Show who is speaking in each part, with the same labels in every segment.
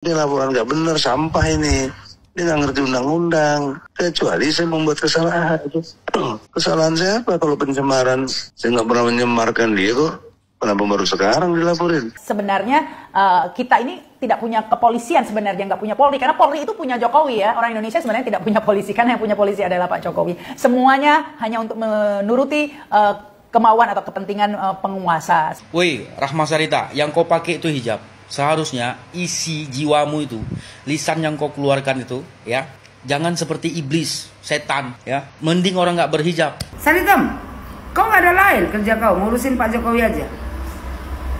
Speaker 1: Ini laporan nggak benar, sampah ini. Dia nggak ngerti undang-undang. Kecuali saya membuat kesalahan. Kesalahan saya apa kalau pencemaran? Saya nggak pernah menyemarkan dia kok. Kenapa baru sekarang dilaporin?
Speaker 2: Sebenarnya kita ini tidak punya kepolisian sebenarnya, nggak punya Polri. Karena Polri itu punya Jokowi ya. Orang Indonesia sebenarnya tidak punya polisi, karena yang punya polisi adalah Pak Jokowi. Semuanya hanya untuk menuruti kemauan atau kepentingan penguasa.
Speaker 3: Woi, Rahma Sarita, yang kau pakai itu hijab. Seharusnya isi jiwamu itu, lisan yang kau keluarkan itu, ya, jangan seperti iblis, setan, ya. Mending orang nggak berhijab.
Speaker 4: Saritem, kau nggak ada lain kerja kau, ngurusin Pak Jokowi aja.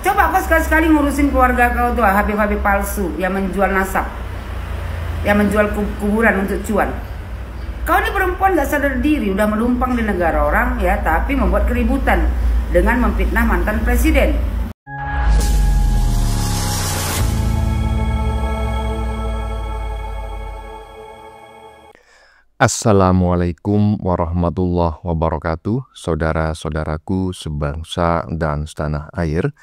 Speaker 4: Coba kau sekali-sekali ngurusin keluarga kau tuh, Habib-Habib palsu yang menjual nasab, yang menjual kuburan untuk cuan. Kau ini perempuan nggak sadar diri, udah melumpang di negara orang ya, tapi membuat keributan dengan memfitnah mantan presiden.
Speaker 5: Assalamualaikum warahmatullahi wabarakatuh, saudara-saudaraku sebangsa dan setanah air.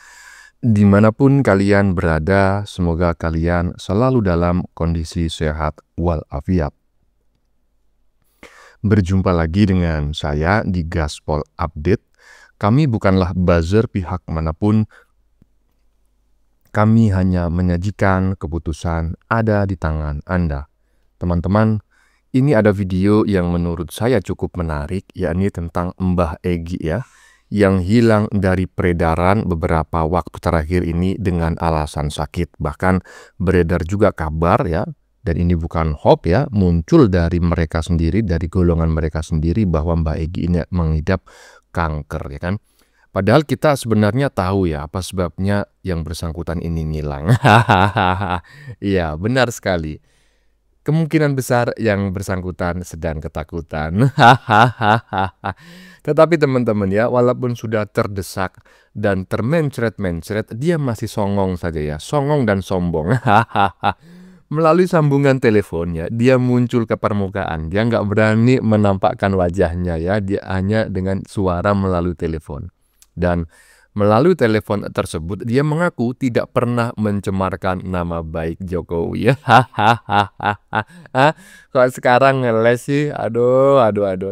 Speaker 5: Dimanapun kalian berada, semoga kalian selalu dalam kondisi sehat walafiat. Berjumpa lagi dengan saya di Gaspol Update. Kami bukanlah buzzer pihak manapun. Kami hanya menyajikan keputusan ada di tangan Anda. Teman-teman, ini ada video yang menurut saya cukup menarik, yakni tentang Mbah Egy ya, yang hilang dari peredaran beberapa waktu terakhir ini dengan alasan sakit. Bahkan beredar juga kabar ya, dan ini bukan hoax ya, muncul dari mereka sendiri, dari golongan mereka sendiri bahwa Mbah Egy ini mengidap kanker ya kan. Padahal kita sebenarnya tahu ya apa sebabnya yang bersangkutan ini hilang. Iya, benar sekali. Kemungkinan besar yang bersangkutan sedang ketakutan. Tetapi teman-teman ya, walaupun sudah terdesak dan termencret-mencret, dia masih songong saja ya, songong dan sombong. Melalui sambungan teleponnya, dia muncul ke permukaan. Dia nggak berani menampakkan wajahnya ya, dia hanya dengan suara melalui telepon. Dan melalui telepon tersebut, dia mengaku tidak pernah mencemarkan nama baik Jokowi. Kok sekarang ngeles sih? Aduh.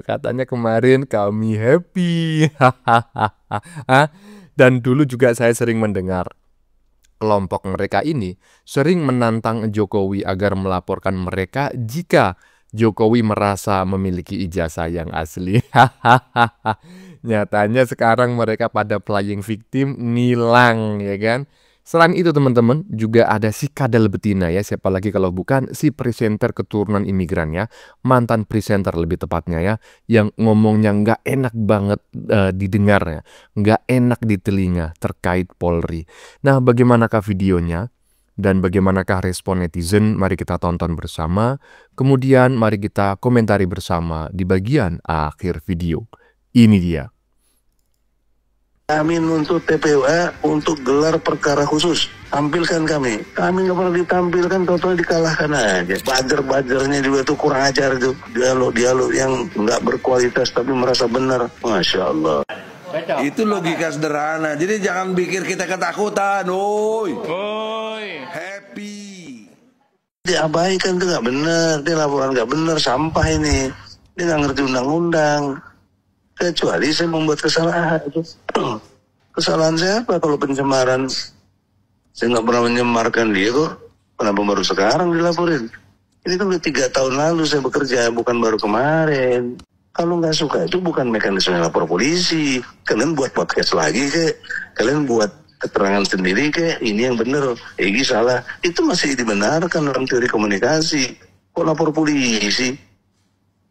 Speaker 5: Katanya kemarin kami happy. Dan dulu juga saya sering mendengar kelompok mereka ini sering menantang Jokowi agar melaporkan mereka jika Jokowi merasa memiliki ijazah yang asli. Nyatanya sekarang mereka pada playing victim, ngilang ya kan. Selain itu teman-teman, juga ada si kadal betina ya, siapa lagi kalau bukan si presenter keturunan imigran ya, mantan presenter lebih tepatnya ya, yang ngomongnya nggak enak banget didengarnya, nggak enak di telinga terkait Polri. Nah, bagaimanakah videonya? Dan bagaimanakah respon netizen? Mari kita tonton bersama. Kemudian mari kita komentari bersama di bagian akhir video. Ini dia.
Speaker 1: Kami nuntut TPUA untuk gelar perkara khusus. Tampilkan kami. Kami nggak pernah ditampilkan, total dikalahkan aja. Bajar-bajarnya juga tuh kurang ajar tuh. Dialog yang nggak berkualitas tapi merasa benar. Masya Allah.
Speaker 6: Itu logika sederhana. Jadi jangan pikir kita ketakutan. Happy.
Speaker 1: Diabaikan tuh nggak benar. Dia laporan nggak benar, sampah ini. Dia nggak ngerti undang-undang. Kecuali saya membuat kesalahan. Kesalahan saya apa kalau pencemaran? Saya nggak pernah menyemarkan dia kok. Kenapa baru sekarang dilaporin? Ini kan udah 3 tahun lalu saya bekerja, bukan baru kemarin. Kalau nggak suka itu bukan mekanisme lapor polisi. Kalian buat podcast lagi kek. Kalian buat keterangan sendiri kek. Ini yang benar, Egy salah. Itu masih dibenarkan dalam teori komunikasi. Kok lapor polisi?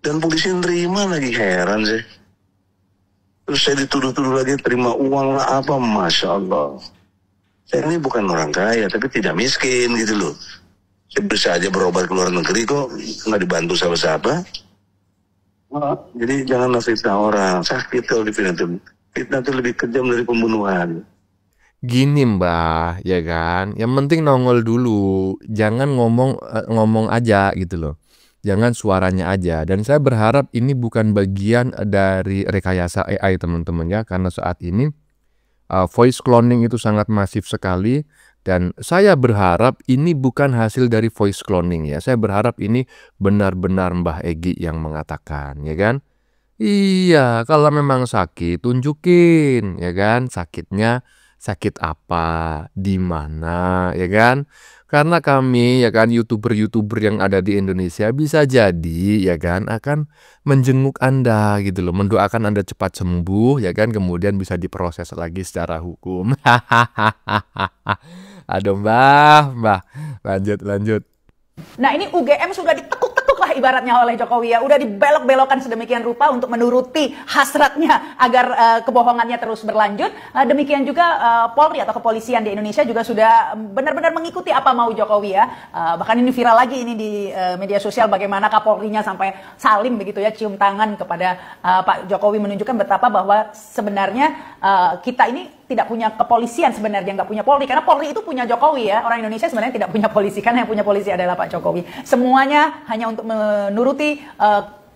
Speaker 1: Dan polisi nerima lagi, heran sih. Terus saya dituduh-tuduh lagi terima uang lah apa, Masya Allah. Saya ini bukan orang kaya tapi tidak miskin gitu loh. Saya bisa aja berobat ke luar negeri kok, nggak dibantu siapa-siapa. Jadi janganlah fitnah orang, sakit kalau difitnah. Fitnah itu lebih kejam dari pembunuhan.
Speaker 5: Gini Mbah, ya kan? Yang penting nongol dulu, jangan ngomong aja gitu loh. Jangan suaranya aja. Dan saya berharap ini bukan bagian dari rekayasa AI teman-teman ya, karena saat ini voice cloning itu sangat masif sekali. Dan saya berharap ini bukan hasil dari voice cloning ya. Saya berharap ini benar-benar Mbah Egy yang mengatakan, ya kan? Iya, kalau memang sakit tunjukin, ya kan? Sakitnya sakit apa, di mana, ya kan? Karena kami ya kan YouTuber-YouTuber yang ada di Indonesia bisa jadi ya kan akan menjenguk Anda gitu loh, mendoakan Anda cepat sembuh ya kan, kemudian bisa diproses lagi secara hukum. Aduh Mbah, lanjut.
Speaker 2: Nah ini UGM sudah ditekuk-tekuk lah ibaratnya oleh Jokowi ya. Udah dibelok-belokkan sedemikian rupa untuk menuruti hasratnya agar kebohongannya terus berlanjut. Demikian juga Polri atau kepolisian di Indonesia juga sudah benar-benar mengikuti apa mau Jokowi ya. Bahkan ini viral lagi ini di media sosial bagaimana Kapolrinya sampai salim begitu ya, cium tangan kepada Pak Jokowi, menunjukkan betapa bahwa sebenarnya kita ini tidak punya kepolisian sebenarnya, nggak punya Polri, karena Polri itu punya Jokowi ya. Orang Indonesia sebenarnya tidak punya polisi, karena yang punya polisi adalah Pak Jokowi. Semuanya hanya untuk menuruti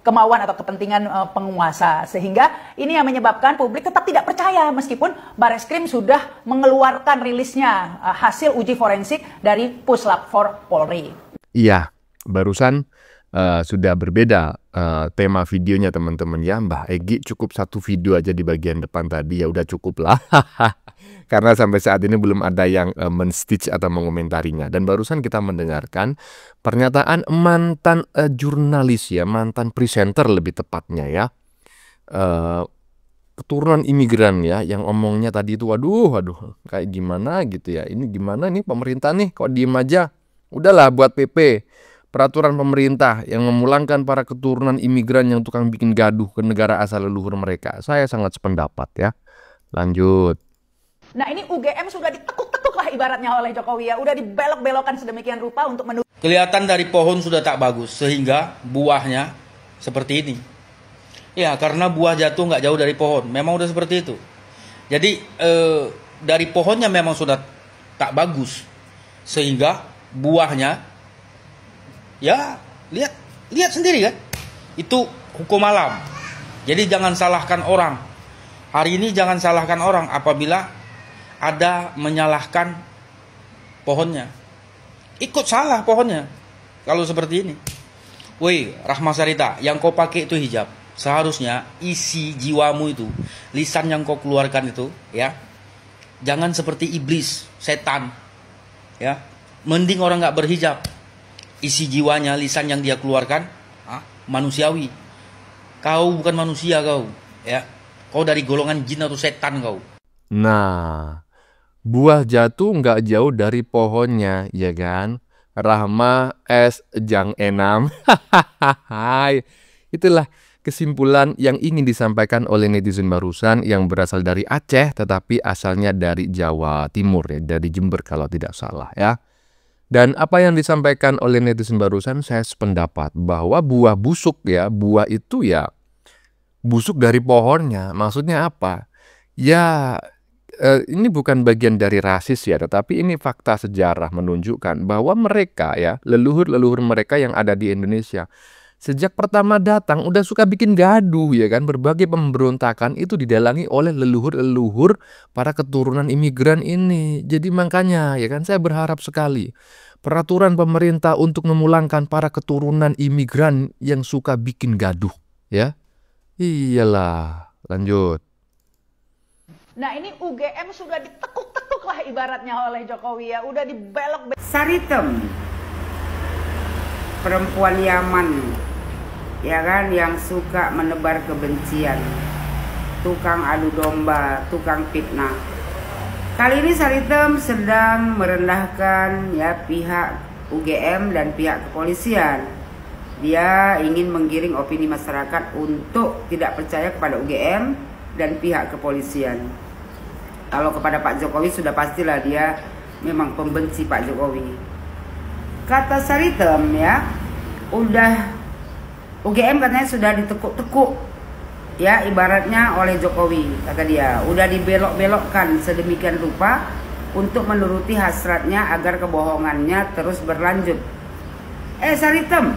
Speaker 2: kemauan atau kepentingan penguasa, sehingga ini yang menyebabkan publik tetap tidak percaya meskipun Bareskrim sudah mengeluarkan rilisnya hasil uji forensik dari Puslap 4 Polri.
Speaker 5: Iya, barusan sudah berbeda tema videonya teman-teman ya. Mbah Egy cukup satu video aja di bagian depan tadi, ya udah cukup lah. Karena sampai saat ini belum ada yang men-stitch atau mengomentarinya. Dan barusan kita mendengarkan pernyataan mantan jurnalis ya, mantan presenter lebih tepatnya ya, keturunan imigran ya, yang omongnya tadi itu waduh kayak gimana gitu ya. Ini gimana nih pemerintah nih kok diem aja, udahlah buat PP, peraturan pemerintah yang memulangkan para keturunan imigran yang tukang bikin gaduh ke negara asal leluhur mereka. Saya sangat sependapat ya. Lanjut.
Speaker 2: Nah ini UGM sudah ditekuk-tekuk lah ibaratnya oleh Jokowi ya. Udah dibelok-belokkan sedemikian rupa untuk
Speaker 3: Kelihatan dari pohon sudah tak bagus, sehingga buahnya seperti ini. Ya, karena buah jatuh nggak jauh dari pohon, memang udah seperti itu. Jadi dari pohonnya memang sudah tak bagus, sehingga buahnya, ya lihat sendiri kan, itu hukum alam. Jadi jangan salahkan orang. Hari ini jangan salahkan orang apabila ada menyalahkan pohonnya. Ikut salah pohonnya kalau seperti ini. Woi Rahma Sarita, yang kau pakai itu hijab. Seharusnya isi jiwamu itu, lisan yang kau keluarkan itu ya, jangan seperti iblis, setan ya. Mending orang nggak berhijab, isi jiwanya, lisan yang dia keluarkan manusiawi. Kau bukan manusia kau ya. Kau dari golongan jin atau setan kau.
Speaker 5: Nah, buah jatuh nggak jauh dari pohonnya, ya kan? Rahma S. Jang Enam. Itulah kesimpulan yang ingin disampaikan oleh netizen barusan yang berasal dari Aceh, tetapi asalnya dari Jawa Timur ya, dari Jember kalau tidak salah ya. Dan apa yang disampaikan oleh netizen barusan, saya sependapat bahwa buah busuk ya, buah itu ya busuk dari pohonnya. Maksudnya apa? Ya ini bukan bagian dari rasis ya, tetapi ini fakta sejarah menunjukkan bahwa mereka ya, leluhur-leluhur mereka yang ada di Indonesia, sejak pertama datang udah suka bikin gaduh ya kan. Berbagai pemberontakan itu didalangi oleh leluhur-leluhur para keturunan imigran ini. Jadi makanya ya kan, saya berharap sekali peraturan pemerintah untuk memulangkan para keturunan imigran yang suka bikin gaduh ya. Iyalah, lanjut.
Speaker 2: Nah ini UGM sudah ditekuk-tekuk lah ibaratnya oleh Jokowi ya. Udah dibelok-belok.
Speaker 4: Saritem, perempuan Yaman, ya kan, yang suka menebar kebencian, tukang adu domba, tukang fitnah. Kali ini Saritem sedang merendahkan ya pihak UGM dan pihak kepolisian. Dia ingin menggiring opini masyarakat untuk tidak percaya kepada UGM dan pihak kepolisian. Kalau kepada Pak Jokowi sudah pastilah dia memang pembenci Pak Jokowi. Kata Saritem ya, udah UGM katanya sudah ditekuk-tekuk ya ibaratnya oleh Jokowi, kata dia. Udah dibelok-belokkan sedemikian rupa untuk menuruti hasratnya agar kebohongannya terus berlanjut. Saritem,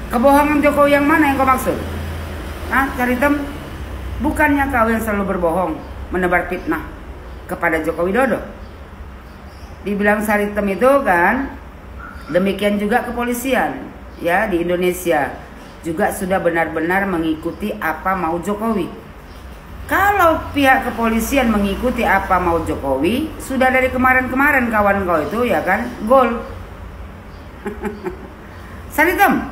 Speaker 4: kebohongan Jokowi yang mana yang kau maksud? Saritem, bukannya kau yang selalu berbohong, menebar fitnah kepada Joko Widodo? Dibilang Saritem itu kan, demikian juga kepolisian ya di Indonesia juga sudah benar-benar mengikuti apa mau Jokowi. Kalau pihak kepolisian mengikuti apa mau Jokowi, sudah dari kemarin-kemarin kawan kau itu ya kan, gol. Saritem,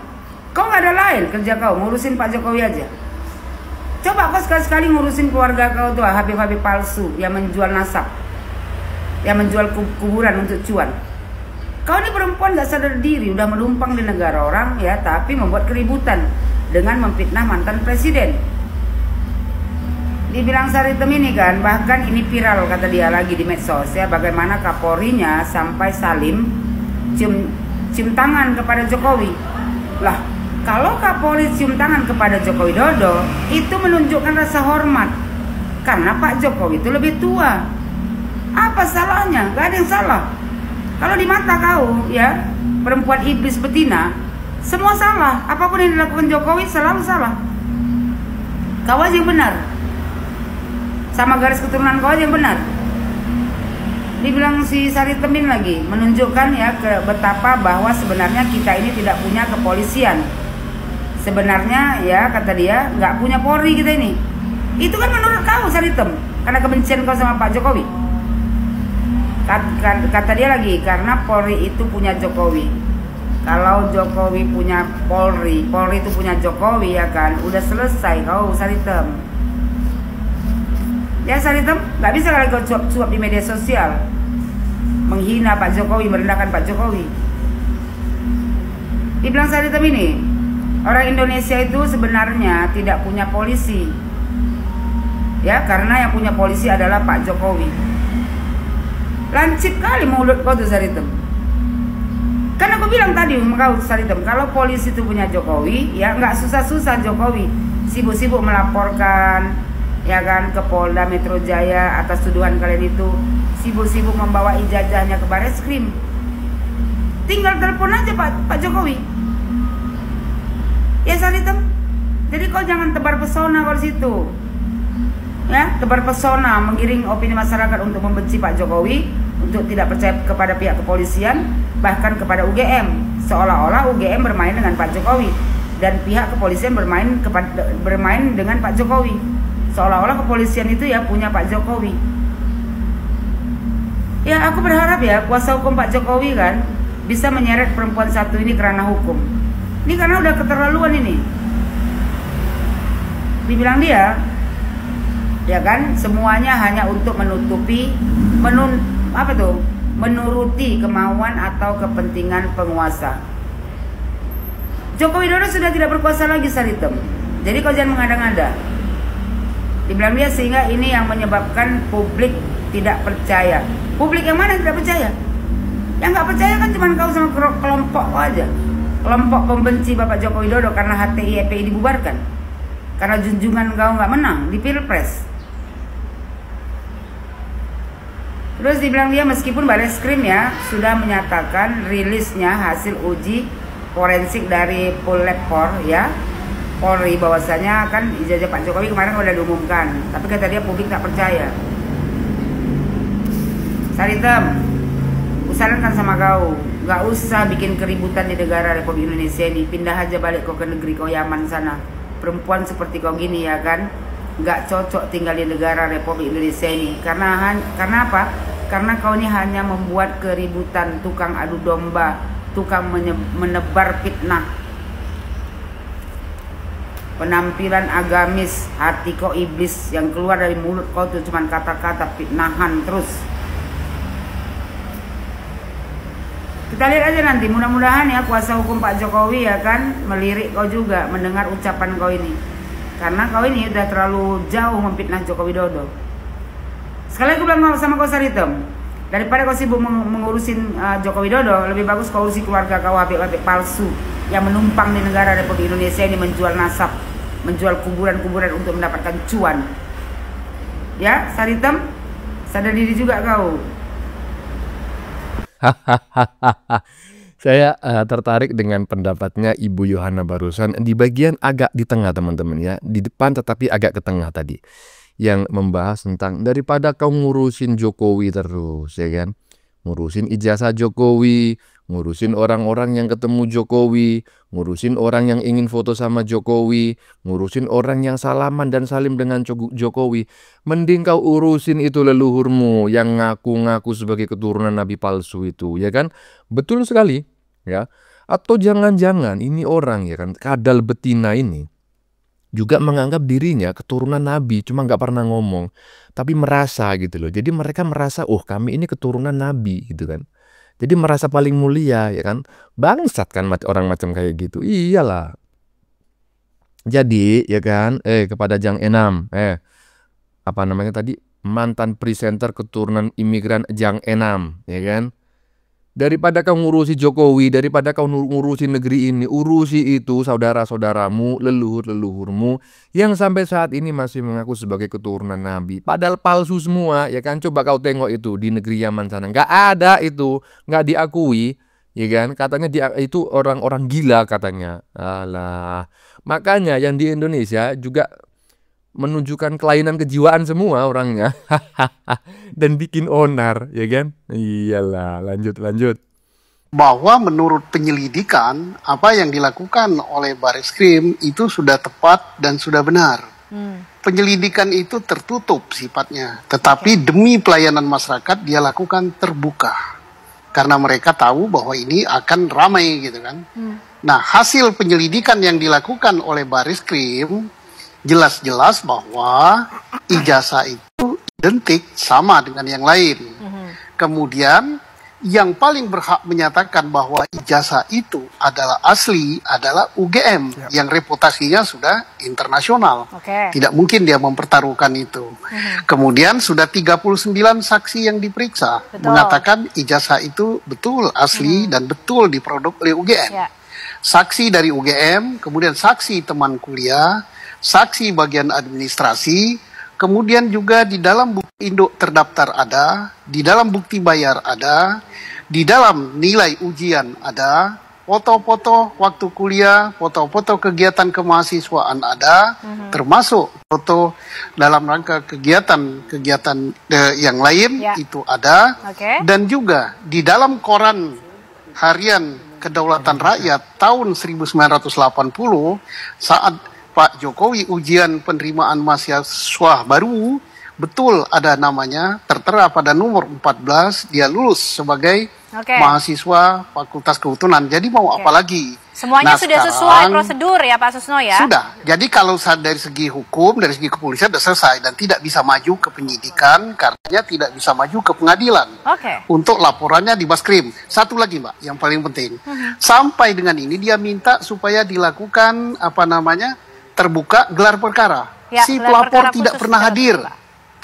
Speaker 4: kau nggak ada lain kerja kau, ngurusin Pak Jokowi aja. Coba kau sekali-sekali ngurusin keluarga kau tuh, Habib-habib palsu yang menjual nasab, yang menjual kuburan untuk cuan. Kau ini perempuan gak sadar diri, udah menumpang di negara orang ya, tapi membuat keributan dengan memfitnah mantan presiden. Dibilang Saritem ini kan, bahkan ini viral kata dia lagi di medsos ya, bagaimana Kapolrinya sampai Salim cium tangan kepada Jokowi. Lah, kalau Kapolri cium tangan kepada Joko Widodo, itu menunjukkan rasa hormat. Karena Pak Jokowi itu lebih tua. Apa salahnya? Gak ada yang salah. Kalau di mata kau ya, perempuan iblis betina, semua salah. Apapun yang dilakukan Jokowi selalu salah. Kau aja yang benar. Sama garis keturunan kau aja yang benar. Dibilang si Saritemin lagi, menunjukkan ya ke betapa bahwa sebenarnya kita ini tidak punya kepolisian. Sebenarnya ya kata dia nggak punya Polri kita ini. Itu kan menurut kau Saritem, karena kebencian kau sama Pak Jokowi. Kata dia lagi, karena Polri itu punya Jokowi. Kalau Jokowi punya Polri, Polri itu punya Jokowi ya kan, udah selesai kau Saritem. Ya Saritem, nggak bisa kali kau cuap-cuap di media sosial, menghina Pak Jokowi, merendahkan Pak Jokowi. Dibilang Saritem ini, orang Indonesia itu sebenarnya tidak punya polisi. Ya, karena yang punya polisi adalah Pak Jokowi. Lancip kali mulut kau tuh Saritem. Karena aku bilang tadi kau Saritem, kalau polisi itu punya Jokowi, ya nggak susah-susah Jokowi sibuk-sibuk melaporkan ya kan ke Polda Metro Jaya atas tuduhan kalian itu, sibuk-sibuk membawa ijazahnya ke Bareskrim. Tinggal telepon aja Pak Jokowi. Ya Saritem, jadi kau jangan tebar pesona kalau situ. Ya, tebar pesona, menggiring opini masyarakat untuk membenci Pak Jokowi, untuk tidak percaya kepada pihak kepolisian, bahkan kepada UGM. Seolah-olah UGM bermain dengan Pak Jokowi dan pihak kepolisian bermain dengan Pak Jokowi. Seolah-olah kepolisian itu ya punya Pak Jokowi. Ya, aku berharap ya kuasa hukum Pak Jokowi kan bisa menyeret perempuan satu ini kerana hukum. Ini karena udah keterlaluan ini. Dibilang dia, ya kan, semuanya hanya untuk menutupi, menuruti kemauan atau kepentingan penguasa. Joko Widodo sudah tidak berkuasa lagi Saritem. Jadi kau jangan mengada-ngada. Dibilang dia sehingga ini yang menyebabkan publik tidak percaya. Publik yang mana yang tidak percaya? Yang nggak percaya kan cuma kau sama kelompok kau aja. Kelompok pembenci Bapak Joko Widodo karena HTI FPI dibubarkan. Karena junjungan kau nggak menang di Pilpres. Terus dibilang dia meskipun Bareskrim ya sudah menyatakan rilisnya hasil uji forensik dari Pulled ya Polri, bahwasanya kan ijazah Pak Jokowi kemarin udah diumumkan, tapi kata dia publik tak percaya. Saritem, usahakan sama kau, gak usah bikin keributan di negara Republik Indonesia ini, pindah aja balik kau ke negeri kau Yaman sana. Perempuan seperti kau gini ya kan, gak cocok tinggal di negara Republik Indonesia ini. Karena apa? Karena kau ini hanya membuat keributan, tukang adu domba, tukang menebar fitnah. Penampilan agamis, hati kau iblis, yang keluar dari mulut kau tuh cuma kata-kata fitnahan terus. Kita lihat aja nanti, mudah-mudahan ya kuasa hukum Pak Jokowi ya kan melirik kau juga mendengar ucapan kau ini. Karena kau ini udah terlalu jauh memfitnah Joko Widodo. Sekali aku bilang sama kau Saritem, daripada kau sibuk mengurusin Joko Widodo, lebih bagus kau urusi keluarga kau habib-habib palsu yang menumpang di negara Republik Indonesia ini, menjual nasab, menjual kuburan-kuburan untuk mendapatkan cuan. Ya, Saritem, sadar diri juga kau.
Speaker 5: Saya tertarik dengan pendapatnya Ibu Yohana barusan di bagian agak di tengah teman-teman ya, di depan tetapi agak ke tengah tadi, yang membahas tentang daripada kau ngurusin Jokowi terus ya kan, ngurusin ijazah Jokowi, ngurusin orang-orang yang ketemu Jokowi, ngurusin orang yang ingin foto sama Jokowi, ngurusin orang yang salaman dan salim dengan Jokowi. Mending kau urusin itu leluhurmu yang ngaku-ngaku sebagai keturunan nabi palsu itu, ya kan? Betul sekali, ya. Atau jangan-jangan ini orang, ya kan, kadal betina ini juga menganggap dirinya keturunan nabi, cuma nggak pernah ngomong, tapi merasa gitu loh. Jadi mereka merasa, oh kami ini keturunan nabi gitu kan. Jadi merasa paling mulia, ya kan. Bangsat kan orang macam kayak gitu. Iyalah. Jadi ya kan, kepada Jang Enam, apa namanya tadi, mantan presenter keturunan imigran Jang Enam, ya kan. Daripada kau ngurusi Jokowi, daripada kau ngurusi negeri ini, urusi itu saudara-saudaramu, leluhur-leluhurmu yang sampai saat ini masih mengaku sebagai keturunan nabi. Padahal palsu semua, ya kan. Coba kau tengok itu di negeri Yaman sana, nggak ada itu, nggak diakui, ya kan. Katanya itu orang-orang gila katanya. Alah, makanya yang di Indonesia juga menunjukkan kelainan kejiwaan semua orangnya. Dan bikin onar, ya kan? Iyalah, lanjut.
Speaker 7: Bahwa menurut penyelidikan, apa yang dilakukan oleh Bareskrim itu sudah tepat dan sudah benar. Penyelidikan itu tertutup sifatnya, tetapi demi pelayanan masyarakat dia lakukan terbuka. Karena mereka tahu bahwa ini akan ramai gitu kan. Nah, hasil penyelidikan yang dilakukan oleh Bareskrim jelas-jelas bahwa ijazah itu identik sama dengan yang lain. Kemudian yang paling berhak menyatakan bahwa ijazah itu adalah asli adalah UGM yang reputasinya sudah internasional. Tidak mungkin dia mempertaruhkan itu. Kemudian sudah 39 saksi yang diperiksa mengatakan ijazah itu betul asli dan betul diproduk oleh UGM. Saksi dari UGM, kemudian saksi teman kuliah, saksi bagian administrasi, kemudian juga di dalam bukti induk terdaftar ada, di dalam bukti bayar ada, di dalam nilai ujian ada, foto-foto waktu kuliah, foto-foto kegiatan kemahasiswaan ada, termasuk foto dalam rangka kegiatan yang lain itu ada, dan juga di dalam koran harian Kedaulatan Rakyat tahun 1980 saat Pak Jokowi ujian penerimaan mahasiswa baru, betul ada namanya, tertera pada nomor 14, dia lulus sebagai mahasiswa Fakultas Kehutanan. Jadi mau apa lagi?
Speaker 8: Semuanya sudah sesuai prosedur ya Pak Susno ya?
Speaker 7: Sudah. Jadi kalau dari segi hukum, dari segi kepolisian sudah selesai dan tidak bisa maju ke penyidikan karena tidak bisa maju ke pengadilan. Untuk laporannya di Baskrim. Satu lagi Mbak, yang paling penting. Sampai dengan ini dia minta supaya dilakukan terbuka gelar perkara. Si pelapor tidak pernah hadir.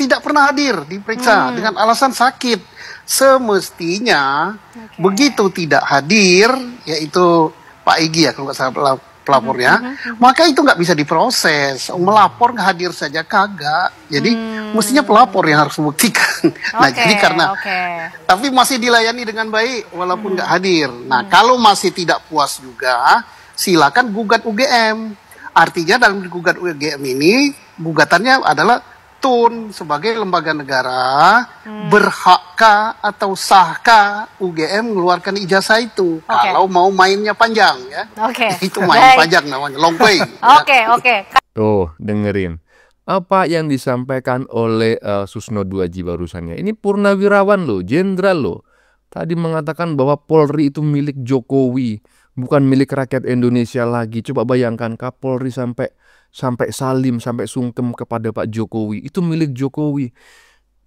Speaker 7: Tidak pernah hadir diperiksa dengan alasan sakit. Semestinya begitu tidak hadir, yaitu Pak Egi ya kalau nggak salah pelapornya, maka itu nggak bisa diproses. Melapor nggak hadir saja kagak. Jadi mestinya pelapor yang harus membuktikan. Nah jadi karena tapi masih dilayani dengan baik walaupun nggak hadir. Nah kalau masih tidak puas juga, silakan gugat UGM. Artinya dalam gugat UGM ini, gugatannya adalah TUN sebagai lembaga negara, berhakkah atau sahkah UGM mengeluarkan ijazah itu? Kalau mau mainnya panjang ya. Itu main panjang namanya, long play.
Speaker 5: Tuh, dengerin. Apa yang disampaikan oleh Susno Duaji barusannya. Ini purnawirawan loh, jenderal loh. Tadi mengatakan bahwa Polri itu milik Jokowi, bukan milik rakyat Indonesia lagi. Coba bayangkan Kapolri sampai salim, sampai sungkem kepada Pak Jokowi. Itu milik Jokowi.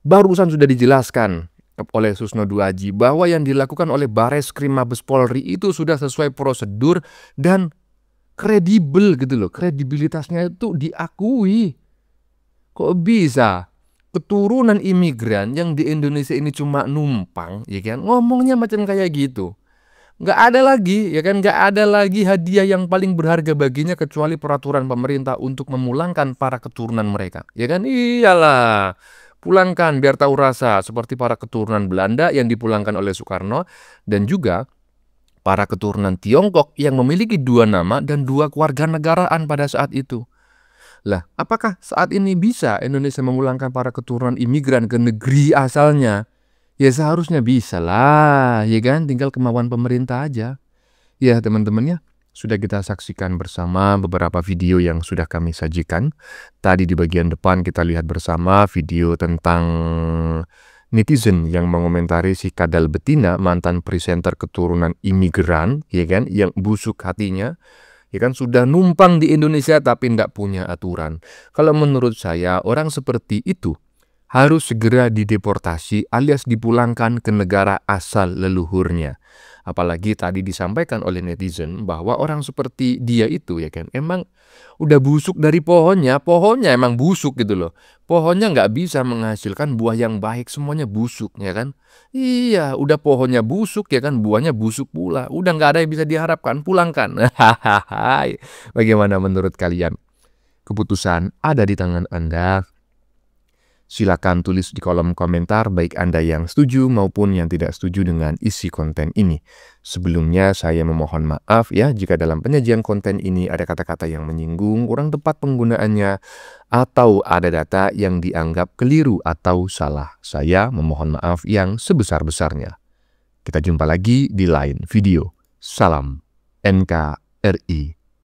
Speaker 5: Barusan sudah dijelaskan oleh Susno Duaji bahwa yang dilakukan oleh Bareskrim Mabes Polri itu sudah sesuai prosedur dan kredibel gitu loh. Kredibilitasnya itu diakui. Kok bisa keturunan imigran yang di Indonesia ini cuma numpang, ya kan, ngomongnya macam kayak gitu? Nggak ada lagi, ya kan, nggak ada lagi hadiah yang paling berharga baginya kecuali peraturan pemerintah untuk memulangkan para keturunan mereka, ya kan? Iyalah, pulangkan biar tahu rasa, seperti para keturunan Belanda yang dipulangkan oleh Soekarno dan juga para keturunan Tiongkok yang memiliki 2 nama dan 2 kewarganegaraan pada saat itu. Lah, apakah saat ini bisa Indonesia memulangkan para keturunan imigran ke negeri asalnya Ya seharusnya bisa lah, ya kan? Tinggal kemauan pemerintah aja. Ya teman-teman ya, sudah kita saksikan bersama beberapa video yang sudah kami sajikan. Tadi di bagian depan kita lihat bersama video tentang netizen yang mengomentari si Kadal Betina, mantan presenter keturunan imigran, ya kan, yang busuk hatinya, ya kan, sudah numpang di Indonesia tapi tidak punya aturan. Kalau menurut saya orang seperti itu harus segera dideportasi alias dipulangkan ke negara asal leluhurnya. Apalagi tadi disampaikan oleh netizen bahwa orang seperti dia itu, ya kan, emang udah busuk dari pohonnya emang busuk gitu loh. Pohonnya nggak bisa menghasilkan buah yang baik, semuanya busuk, ya kan. Iya, udah pohonnya busuk, ya kan, buahnya busuk pula. Udah nggak ada yang bisa diharapkan, pulangkan. Bagaimana menurut kalian? Keputusan ada di tangan Anda. Silakan tulis di kolom komentar baik Anda yang setuju maupun yang tidak setuju dengan isi konten ini. Sebelumnya saya memohon maaf ya jika dalam penyajian konten ini ada kata-kata yang menyinggung, kurang tepat penggunaannya, atau ada data yang dianggap keliru atau salah. Saya memohon maaf yang sebesar-besarnya. Kita jumpa lagi di lain video. Salam NKRI.